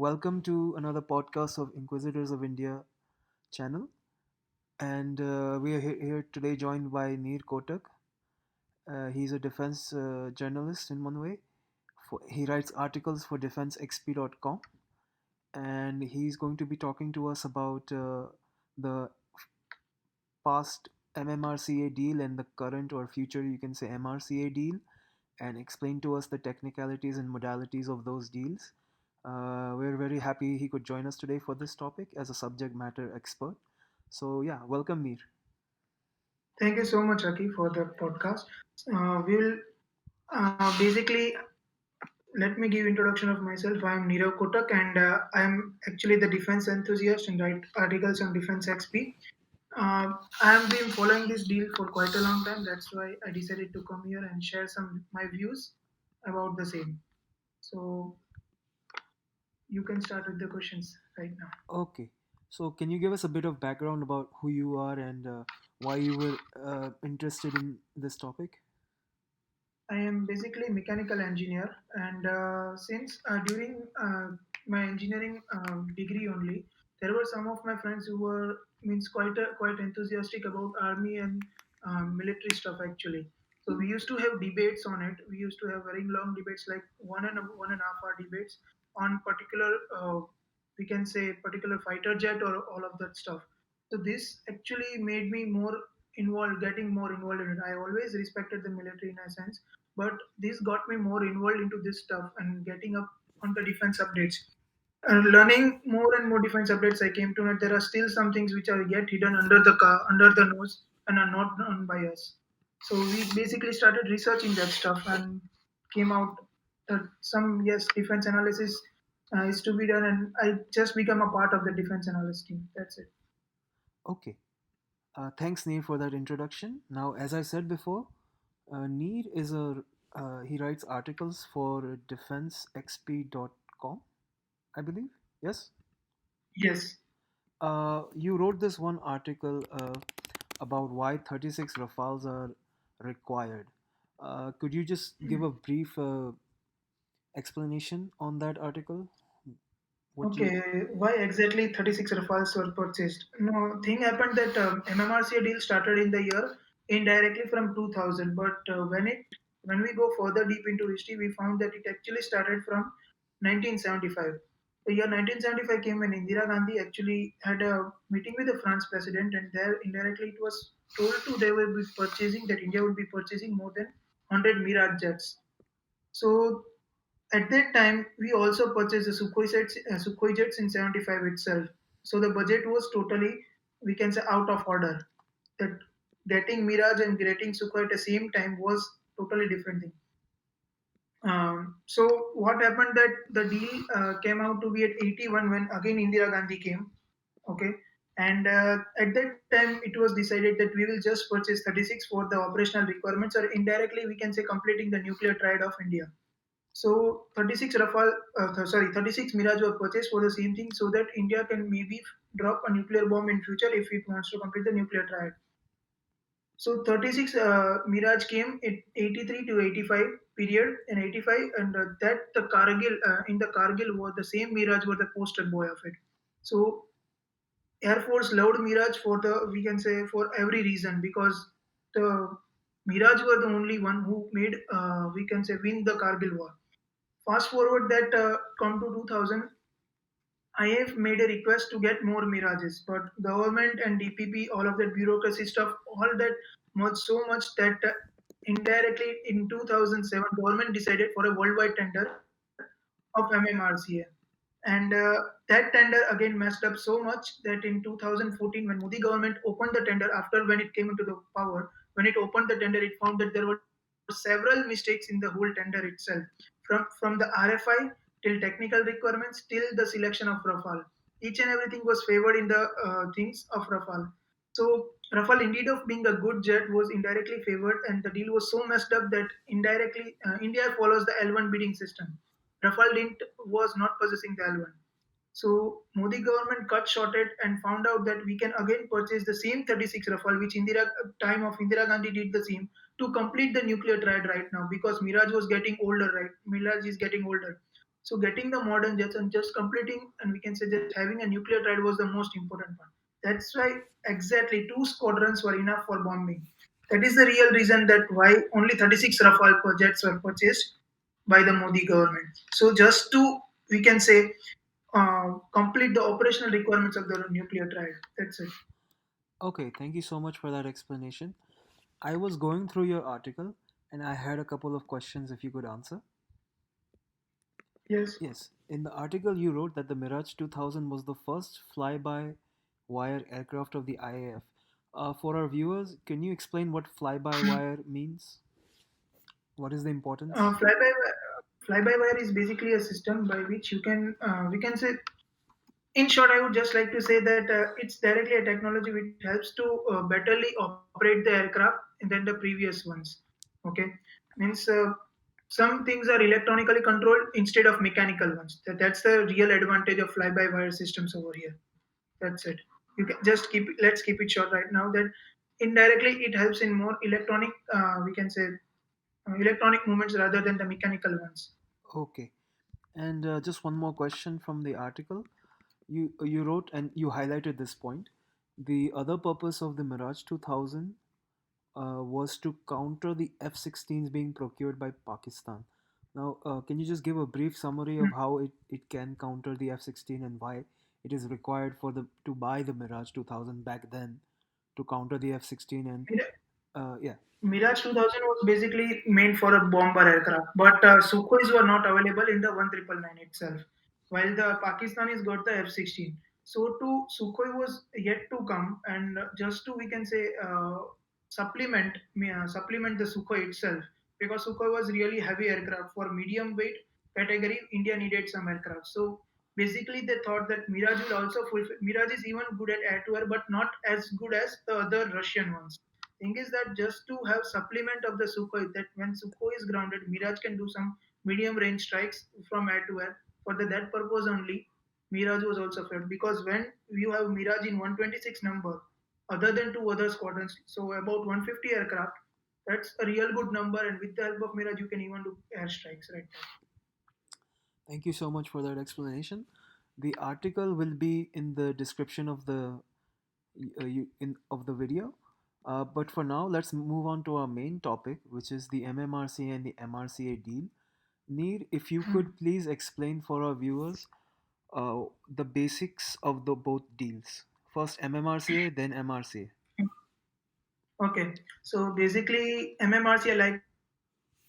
welcome to another podcast of Inquisitors of India channel. And we are here today joined by Nir Kotak. He's a defense journalist in one way. He writes articles for defensexp.com, and he's going to be talking to us about the past MMRCA deal and the current or future, you can say, MRCA deal, and explain to us the technicalities and modalities of those deals. We're very happy he could join us today for this topic as a subject matter expert. So, yeah, welcome, Mir. Thank you so much, Aki, for the podcast. We will basically let me give introduction of myself. I am Nir Kotak, and I am actually the defense enthusiast and write articles on Defense XP. I have been following this deal for quite a long time. That's why I decided to come here and share some my views about the same. So you can start with the questions right now. Okay. So, can you give us a bit of background about who you are and why you were interested in this topic? I am basically mechanical engineer, and since during my engineering degree only, there were some of my friends who were means quite enthusiastic about army and military stuff actually. So we used to have debates on it. We used to have very long debates, like 1.5 hour debates on particular, we can say particular fighter jet or all of that stuff. So this actually made me more involved, getting more involved in it. I always respected the military in a sense, but this got me more involved into this stuff and getting up on the defense updates. Learning more and more defense updates, I came to know there are still some things which are yet hidden under the car, under the nose, and are not known by us. So we basically started researching that stuff and came out that some yes defense analysis is to be done, and I just become a part of the defense analyst team. That's it. Okay. Thanks, Neer, for that introduction. Now, as I said before, Neer is he writes articles for defensexp.com, I believe. Yes? Yes. You wrote this one article about why 36 Rafales are required. Could you just give a brief explanation on that article? What you. Okay, why exactly 36 Rafales were purchased? No, thing happened that MMRCA deal started in the year indirectly from 2000, but when we go further deep into history, we found that it actually started from 1975. The year 1975 came when Indira Gandhi actually had a meeting with the France president, and there indirectly it was told to they will be purchasing that India would be purchasing more than 100 Mirage jets. So at that time, we also purchased the Sukhoi jets in 75 itself. So the budget was totally, we can say, out of order. That getting Mirage and getting Sukhoi at the same time was totally different thing. So what happened that the deal came out to be at 81 when again Indira Gandhi came. Okay. And at that time, it was decided that we will just purchase 36 for the operational requirements, or indirectly, we can say completing the nuclear triad of India. So 36 Rafale, 36 Mirage were purchased for the same thing, so that India can maybe drop a nuclear bomb in future if it wants to complete the nuclear triad. So 36 Mirage came in 83 to 85 period in 85, and that the Kargil in the Kargil war, the same Mirage were the poster boy of it. So Air Force loved Mirage for the, we can say, for every reason, because the Mirage were the only one who made we can say win the Kargil war. Fast forward that come to 2000, IAF made a request to get more Mirages, but government and DPP, all of that bureaucracy stuff, all that much so much that indirectly in 2007, government decided for a worldwide tender of MMRCA. And that tender again messed up so much that in 2014, when Modi government opened the tender after when it came into the power, when it opened the tender, it found that there were several mistakes in the whole tender itself, from the RFI till technical requirements till the selection of Rafale. Each and everything was favored in the things of Rafale. So Rafale, indeed of being a good jet, was indirectly favored, and the deal was so messed up that indirectly India follows the L1 bidding system. Rafale didn't was not possessing the L1. So Modi government cut shorted and found out that we can again purchase the same 36 Rafale, which Indira time of Indira Gandhi did the same, to complete the nuclear triad right now, because Mirage was getting older, right? Mirage is getting older. So getting the modern jets and just completing, and we can say just having a nuclear trial was the most important one. That's why exactly two squadrons were enough for bombing. That is the real reason that why only 36 Rafale jets were purchased by the Modi government. So just to, we can say, complete the operational requirements of the nuclear trial. That's it. Okay, thank you so much for that explanation. I was going through your article and I had a couple of questions if you could answer. Yes. Yes, in the article you wrote that the Mirage 2000 was the first fly-by-wire aircraft of the IAF. For our viewers, can you explain what fly-by-wire means? What is the Uh, importance? fly-by fly-by-wire is basically a system by which you can, we can say, in short, I would just like to say that it's directly a technology which helps to betterly operate the aircraft than the previous ones. Okay, means some things are electronically controlled instead of mechanical ones. That's the real advantage of fly-by-wire systems over here. That's it. You can just keep. Let's keep it short right now. That indirectly it helps in more electronic, we can say, electronic movements rather than the mechanical ones. Okay, and just one more question from the article. You wrote and you highlighted this point. The other purpose of the Mirage 2000 was to counter the F-16s being procured by Pakistan. Now, can you just give a brief summary of how it can counter the F-16 and why it is required for the to buy the Mirage 2000 back then to counter the F-16 and yeah. Mirage 2000 was basically meant for a bomber aircraft, but Sukhois were not available in the 1999 itself, while the Pakistanis got the F-16. So to Sukhoi was yet to come, and just to, we can say, supplement the Sukhoi itself, because Sukhoi was really heavy aircraft for medium weight category. India needed some aircraft, so basically they thought that Mirage will also fulfill. Mirage is even good at air to air, but not as good as the other Russian ones. Thing is that just to have supplement of the Sukhoi, that when Sukhoi is grounded, Mirage can do some medium range strikes from air to air. For that purpose only, Mirage was also fed, because when you have Mirage in 126 number, other than two other squadrons, so about 150 aircraft, that's a real good number. And with the help of Mirage, you can even do airstrikes right now. Thank you so much for that explanation. The article will be in the description of the of the video. But for now, let's move on to our main topic, which is the MMRCA and the MRCA deal. Neer, if you could please explain for our viewers the basics of the both deals. First MMRCA, then MRCA. Okay, so basically, MMRCA, like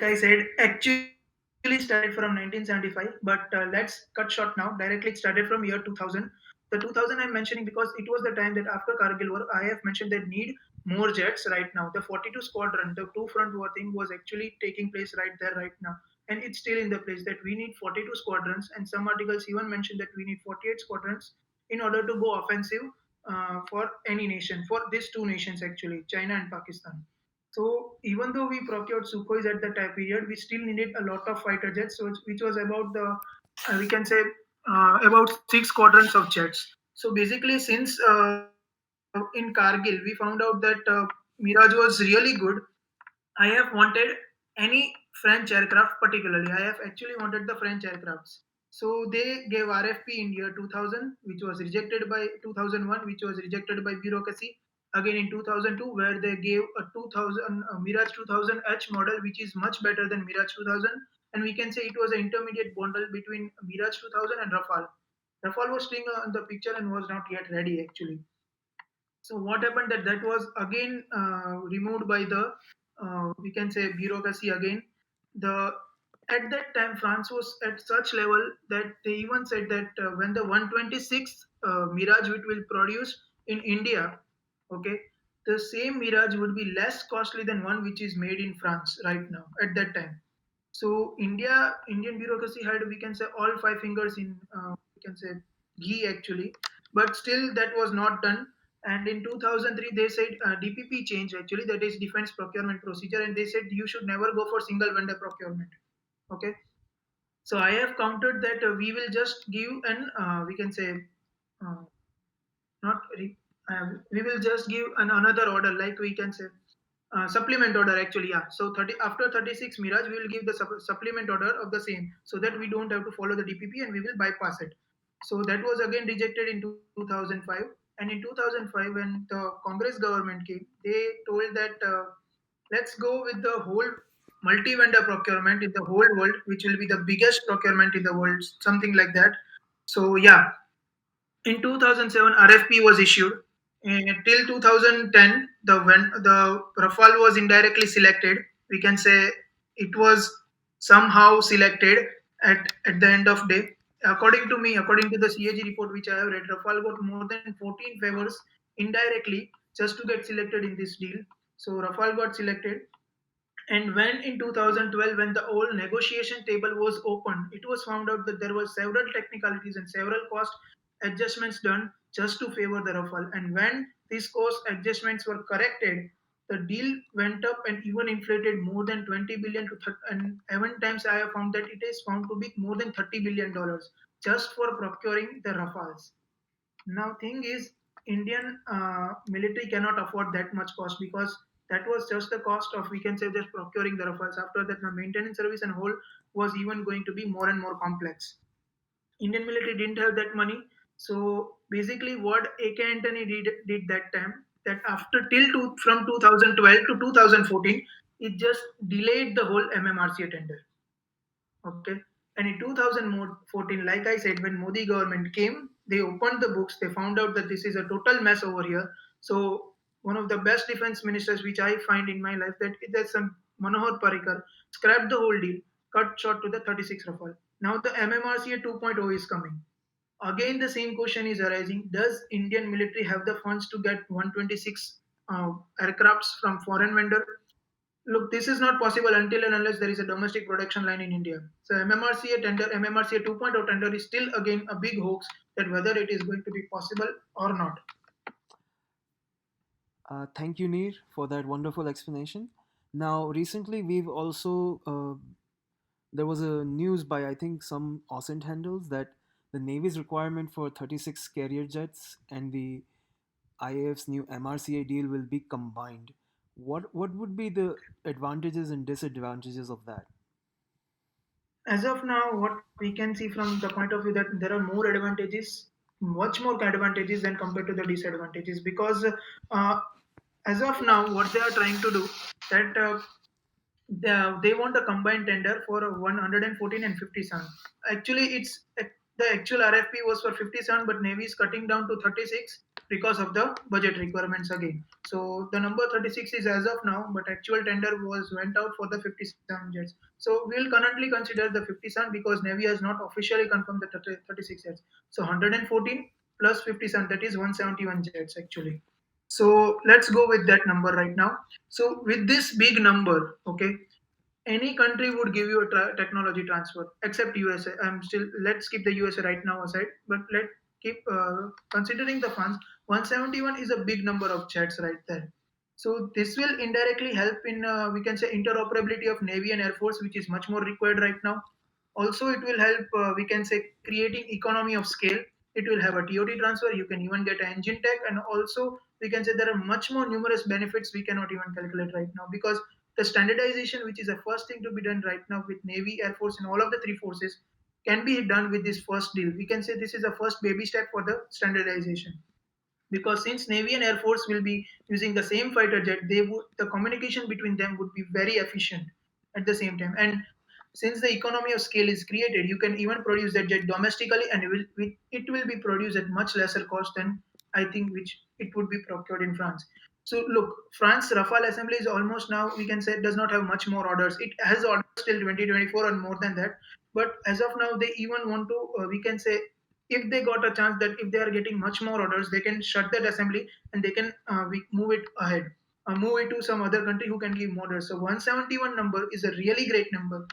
I said, actually started from 1975, but let's cut short now. Directly, it started from year 2000. The 2000 I'm mentioning because it was the time that after Kargil war, IF mentioned they need more jets right now. The 42 squadron, the two front war thing was actually taking place right there right now. And it's still in the place that we need 42 squadrons, and some articles even mentioned that we need 48 squadrons in order to go offensive for any nation, for these two nations actually, China and Pakistan. So even though we procured Sukhois at the time period, we still needed a lot of fighter jets, so which was about the, we can say, about six squadrons of jets. So basically, since in Kargil we found out that Mirage was really good, I have wanted any French aircraft particularly. I have actually wanted the French aircrafts. So they gave RFP in year 2000, which was rejected by 2001, which was rejected by bureaucracy. Again in 2002, where they gave a 2000 Mirage 2000H model, which is much better than Mirage 2000. And we can say it was an intermediate bundle between Mirage 2000 and Rafale. Rafale was still on the picture and was not yet ready actually. So what happened that that was again removed by the, we can say, bureaucracy again. The At that time France was at such level that they even said that when the 126 Mirage which will produce in India, okay, the same Mirage would be less costly than one which is made in France right now at that time. So Indian bureaucracy had, we can say, all five fingers in, we can say, ghee actually, but still that was not done. And in 2003 they said DPP change actually, that is defense procurement procedure, and they said you should never go for single vendor procurement. Okay, so I have countered that we will just give an, we can say, not re- we will just give an another order, like we can say. supplement order actually, yeah. So 30, after 36 Mirage, we will give the supplement order of the same, so that we don't have to follow the DPP and we will bypass it. So that was again rejected in 2005. And in 2005, when the Congress government came, they told that let's go with the whole multi-vendor procurement in the whole world, which will be the biggest procurement in the world, something like that. So yeah, in 2007, RFP was issued. Till 2010, the Rafale was indirectly selected. We can say it was somehow selected at the end of day. According to me, according to the CAG report which I have read, Rafale got more than 14 favors indirectly just to get selected in this deal. So Rafale got selected, and when in 2012, when the whole negotiation table was opened, it was found out that there were several technicalities and several cost adjustments done just to favor the Rafale. And when these cost adjustments were corrected, the deal went up and even inflated more than 20 billion to 30, and even times I have found that it is found to be more than $30 billion just for procuring the Rafales. Now, thing is, Indian military cannot afford that much cost, because that was just the cost of, we can say, just procuring the Rafales. After that, the maintenance service and whole was even going to be more and more complex. Indian military didn't have that money, so basically, what AK Antony did that time, that after from 2012 to 2014, it just delayed the whole MMRCA tender. Okay. And in 2014, like I said, when Modi government came, they opened the books. They found out that this is a total mess over here. So one of the best defense ministers which I find in my life, that there's some Manohar Parikar, scrapped the whole deal, cut short to the 36 Rafale. Now the MMRCA 2.0 is coming. Again, the same question is arising: does Indian military have the funds to get 126 aircrafts from foreign vendor? Look, this is not possible until and unless there is a domestic production line in India. So MMRCA tender, MMRCA 2.0 tender is still again a big hoax, that whether it is going to be possible or not. Thank you, Neer, for that wonderful explanation. Now, recently, we've also there was a news by I think some Austin handles that the Navy's requirement for 36 carrier jets and the IAF's new MRCA deal will be combined. What would be the advantages and disadvantages of that? As of now, what we can see from the point of view, that there are more advantages, much more advantages than compared to the disadvantages, because uh, as of now, what they are trying to do, that they want a combined tender for 114 and 57. Actually, it's the actual RFP was for 57, but Navy is cutting down to 36 because of the budget requirements again. So the number 36 is as of now, but actual tender was went out for the 57 jets. So we'll currently consider the 57 because Navy has not officially confirmed the 36 jets. So 114 plus 57, that is 171 jets actually. So let's go with that number right now. So with this big number, okay, any country would give you a technology transfer except USA. I'm still, let's keep the USA right now aside, but let keep considering the funds. 171 is a big number of jets right there. So this will indirectly help in, we can say, interoperability of Navy and Air Force, which is much more required right now. Also, it will help, we can say, creating economy of scale. It will have a TOT transfer. You can even get an engine tech, and also we can say there are much more numerous benefits we cannot even calculate right now, because the standardization, which is the first thing to be done right now with Navy, Air Force, and all of the three forces, can be done with this first deal. We can say this is the first baby step for the standardization, because since Navy and Air Force will be using the same fighter jet, the communication between them would be very efficient at the same time. And since the economy of scale is created, you can even produce that jet domestically, and it will be produced at much lesser cost than, I think, which it would be procured in France. So look, France Rafale assembly is almost now, we can say, does not have much more orders. It has orders till 2024 and more than that. But as of now, they even want to, we can say, if they got a chance, that if they are getting much more orders, they can shut that assembly and they can move it ahead, move it to some other country who can give more orders. So 171 number is a really great number,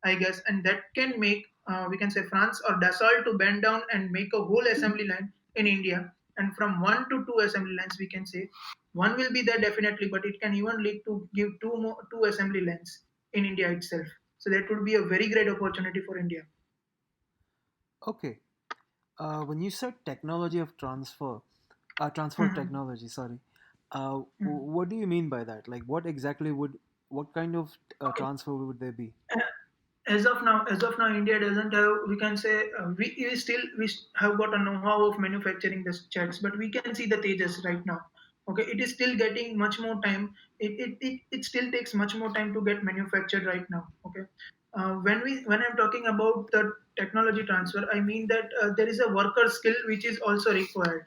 I guess, and that can make, we can say, France or Dassault to bend down and make a whole assembly line in India. And from one to two assembly lines, we can say, one will be there definitely, but it can even lead to give two assembly lines in India itself. So that would be a very great opportunity for India. Okay, when you said technology of transfer, transfer Mhm. technology, sorry. What do you mean by that? Like, what exactly would, what kind of Okay. transfer would there be? As of now, India doesn't have. We can say we have got a know-how of manufacturing the jets, but we can see the Tejas right now. Okay, it is still getting much more time. It still takes much more time to get manufactured right now. Okay, when I'm talking about the technology transfer, I mean that there is a worker skill which is also required.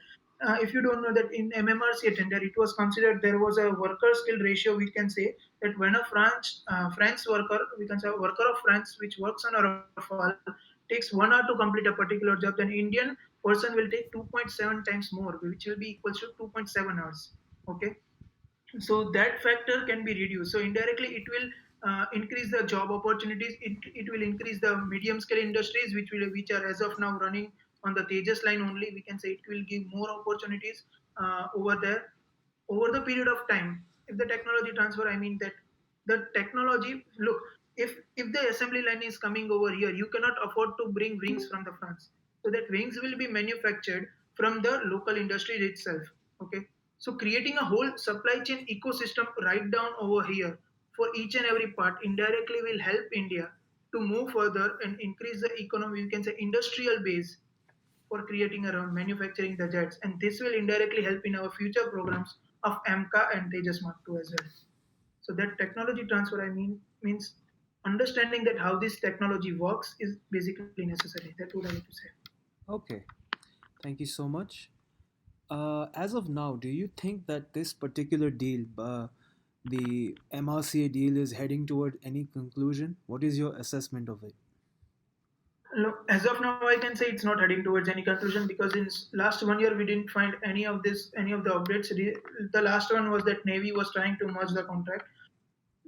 If you don't know that in MMRCA tender, it was considered there was a worker skill ratio. We can say that when a French worker, we can say a worker of France which works on a Rafale takes 1 hour to complete a particular job, then Indian person will take 2.7 times more, which will be equals to 2.7 hours. Okay, so that factor can be reduced, so indirectly it will increase the job opportunities. It will increase the medium scale industries which are as of now running on the Tejas line only. We can say it will give more opportunities over there over the period of time. If the technology transfer, I mean that the technology, look, if the assembly line is coming over here, you cannot afford to bring wings from the France, so that wings will be manufactured from the local industry itself. Okay, so creating a whole supply chain ecosystem right down over here for each and every part indirectly will help India to move further and increase the economy, you can say industrial base, for creating around manufacturing the jets, and this will indirectly help in our future programs of AMCA and Tejas Mark 2 as well. So that technology transfer, I mean, means understanding that how this technology works is basically necessary. That's what I have to say. Okay, thank you so much. As of now, do you think that this particular deal, the MRCA deal, is heading toward any conclusion? What is your assessment of it? Look, as of now, I can say it's not heading towards any conclusion because in last 1 year we didn't find any of the updates. The last one was that Navy was trying to merge the contract.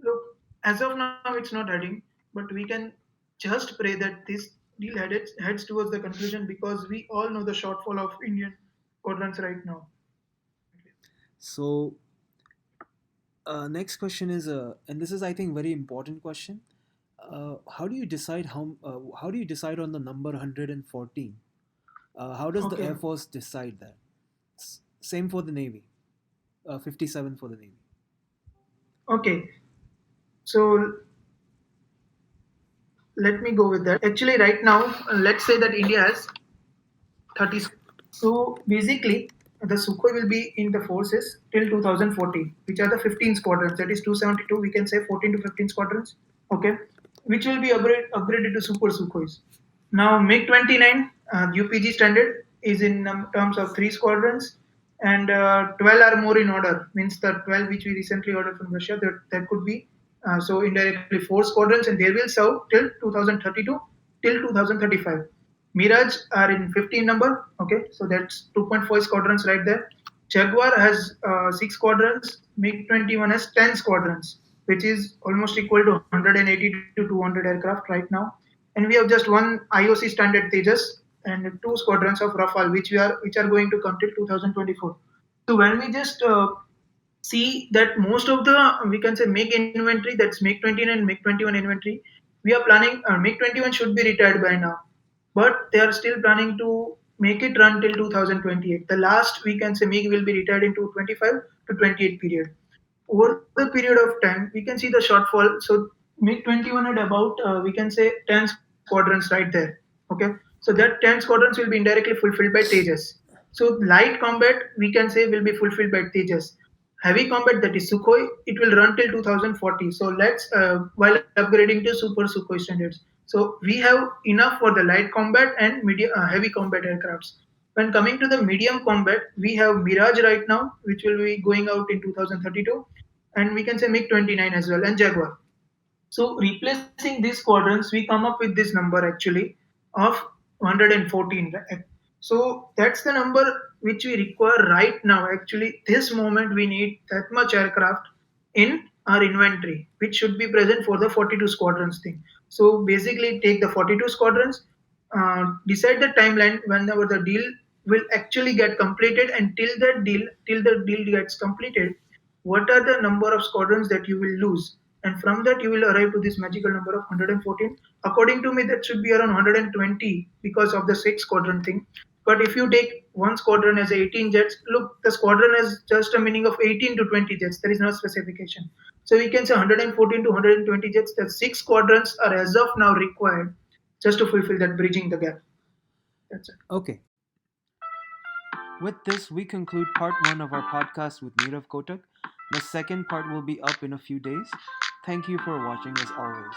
Look, as of now, it's not heading, but we can just pray that this deal heads towards the conclusion because we all know the shortfall of Indian quadrants right now. So, next question is, and this is, I think, very important question. How do you decide how do you decide on the number 114? How does the Okay, Air Force decide that? Same for the Navy. 57 for the Navy. okay. So let me go with that. Actually, right now, let's say that India has 30. So basically, the Sukhoi will be in the forces till 2040, which are the 15 squadrons. That is 272. We can say 14 to 15 squadrons. Okay, which will be upgraded to Super Sukhois. Now, MiG 29 UPG standard is in terms of 3 squadrons, and 12 are more in order. Means the 12 which we recently ordered from Russia, that could be so indirectly 4 squadrons, and they will serve till 2032 till 2035. Mirage are in 15 number. Okay, so that's 2.4 squadrons right there. Jaguar has 6 squadrons. MiG 21 has 10 squadrons, which is almost equal to 180 to 200 aircraft right now. And we have just one IOC standard Tejas and 2 squadrons of Rafale, which are going to come till 2024. So when we just see that most of the, we can say, MiG inventory, that's MiG 29 and MiG 21 inventory, we are planning MiG 21 should be retired by now, but they are still planning to make it run till 2028. The last, we can say, MiG will be retired in 2025 to 28 period. Over the period of time, we can see the shortfall. So MiG 21 had about we can say 10 squadrons right there. Okay, so that 10 squadrons will be indirectly fulfilled by Tejas. So light combat, we can say, will be fulfilled by Tejas. Heavy combat, that is Sukhoi, it will run till 2040. So let's while upgrading to Super Sukhoi standards. So we have enough for the light combat and heavy combat aircrafts. When coming to the medium combat, we have Mirage right now, which will be going out in 2032, and we can say MiG 29 as well, and Jaguar. So replacing these squadrons, we come up with this number actually of 114. Right? So that's the number which we require right now. Actually, this moment we need that much aircraft in our inventory, which should be present for the 42 squadrons thing. So basically, take the 42 squadrons, decide the timeline whenever the deal will actually get completed, and till the deal gets completed, what are the number of squadrons that you will lose, and from that you will arrive to this magical number of 114. According to me, that should be around 120 because of the 6 squadron thing. But if you take one squadron as 18 jets, look, the squadron has just a meaning of 18 to 20 jets. There is no specification. So we can say 114 to 120 jets. The six squadrons are as of now required just to fulfill that bridging the gap. That's it. Okay. With this, we conclude part one of our podcast with Nir Kotak. The second part will be up in a few days. Thank you for watching as always.